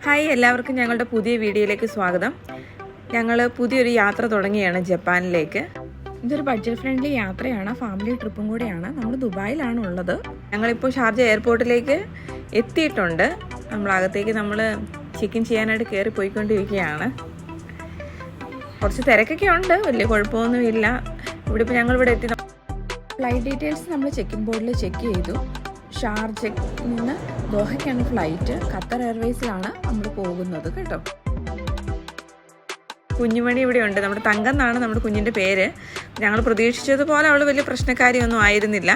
Hi, എല്ലാവർക്കും ഞങ്ങളുടെ പുതിയ വീഡിയോയിലേക്ക് സ്വാഗതം. ഞങ്ങൾ പുതിയൊരു യാത്ര തുടങ്ങിയാണ് ജപ്പാനിലേക്ക്. ഇതൊരു ബഡ്ജറ്റ് ഫ്രണ്ട്ലി യാത്രയാണ്, ഫാമിലി ട്രിപ്പും കൂടെയാണ്. നമ്മൾ ദുബായിലാണ് ഉള്ളത്. ഞങ്ങളിപ്പോൾ ഷാർജ എയർപോർട്ടിലേക്ക് എത്തിയിട്ടുണ്ട്. നമ്മളകത്തേക്ക് നമ്മൾ ചെക്ക് ഇൻ ചെയ്യാനായിട്ട് കയറി പോയിക്കൊണ്ടിരിക്കുകയാണ്. കുറച്ച് തിരക്കൊക്കെ ഉണ്ട്, വലിയ കുഴപ്പമൊന്നുമില്ല. ഇപ്പോൾ ഞങ്ങളിവിടെ എത്തി. ഫ്ലൈറ്റ് ഡീറ്റെയിൽസ് നമ്മൾ ചെക്ക് ഇൻ ബോർഡിൽ ചെക്ക് ചെയ്തു. ഷാർജയിൽ നിന്ന് ദോഹയ്ക്കാണ് ഫ്ലൈറ്റ്. ഖത്തർ എയർവേസിലാണ് നമ്മൾ പോകുന്നത് കേട്ടോ. കുഞ്ഞുമണി ഇവിടെ ഉണ്ട്. നമ്മുടെ തങ്കം എന്നാണ് നമ്മുടെ കുഞ്ഞിൻ്റെ പേര്. ഞങ്ങൾ പ്രതീക്ഷിച്ചതുപോലെ അവൾ വലിയ പ്രശ്നക്കാരിയൊന്നും ആയിരുന്നില്ല.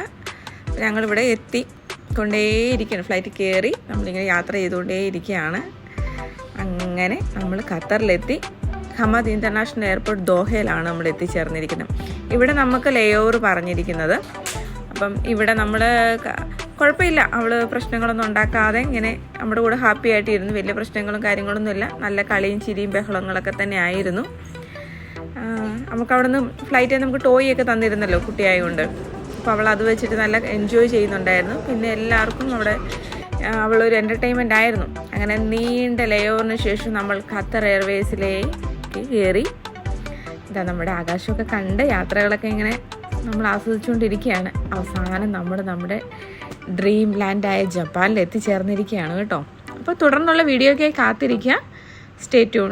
ഞങ്ങളിവിടെ എത്തി കൊണ്ടേയിരിക്കുകയാണ്. ഫ്ലൈറ്റ് കയറി നമ്മളിങ്ങനെ യാത്ര ചെയ്തുകൊണ്ടേയിരിക്കുകയാണ്. അങ്ങനെ നമ്മൾ ഖത്തറിലെത്തി. ഹമദ് ഇൻ്റർനാഷണൽ എയർപോർട്ട് ദോഹയിലാണ് നമ്മൾ എത്തിച്ചേർന്നിരിക്കുന്നത്. ഇവിടെ നമുക്ക് ലേ ഓവർ പറഞ്ഞിരിക്കുന്നത്. അപ്പം ഇവിടെ നമ്മൾ കുഴപ്പമില്ല, അവൾ പ്രശ്നങ്ങളൊന്നും ഉണ്ടാക്കാതെ ഇങ്ങനെ നമ്മുടെ കൂടെ ഹാപ്പി ആയിട്ട് ഇരുന്നു. വലിയ പ്രശ്നങ്ങളും കാര്യങ്ങളൊന്നുമില്ല. നല്ല കളിയും ചിരിയും ബഹളങ്ങളൊക്കെ തന്നെ ആയിരുന്നു. നമുക്കവിടെ നിന്ന് ഫ്ലൈറ്റിൽ നമുക്ക് ടോയൊക്കെ തന്നിരുന്നല്ലോ കുട്ടിയായതുകൊണ്ട്. അപ്പോൾ അവൾ അത് വെച്ചിട്ട് നല്ല എൻജോയ് ചെയ്യുന്നുണ്ടായിരുന്നു. പിന്നെ എല്ലാവർക്കും അവിടെ അവളൊരു എൻ്റർടൈൻമെൻ്റ് ആയിരുന്നു. അങ്ങനെ നീണ്ട ലേ ഓവറിന് ശേഷം നമ്മൾ ഖത്തർ എയർവേസിലേക്ക് കയറി. ഇതാ നമ്മുടെ ആകാശമൊക്കെ കണ്ട് യാത്രകളൊക്കെ ഇങ്ങനെ നമ്മൾ ആസ്വദിച്ചുകൊണ്ടിരിക്കുകയാണ്. അവസാനം നമ്മുടെ ഡ്രീം ലാൻഡായ ജപ്പാനിൽ എത്തിച്ചേർന്നിരിക്കുകയാണ് കേട്ടോ. അപ്പോൾ തുടർന്നുള്ള വീഡിയോയ്ക്കായി കാത്തിരിക്കുക. Stay tune.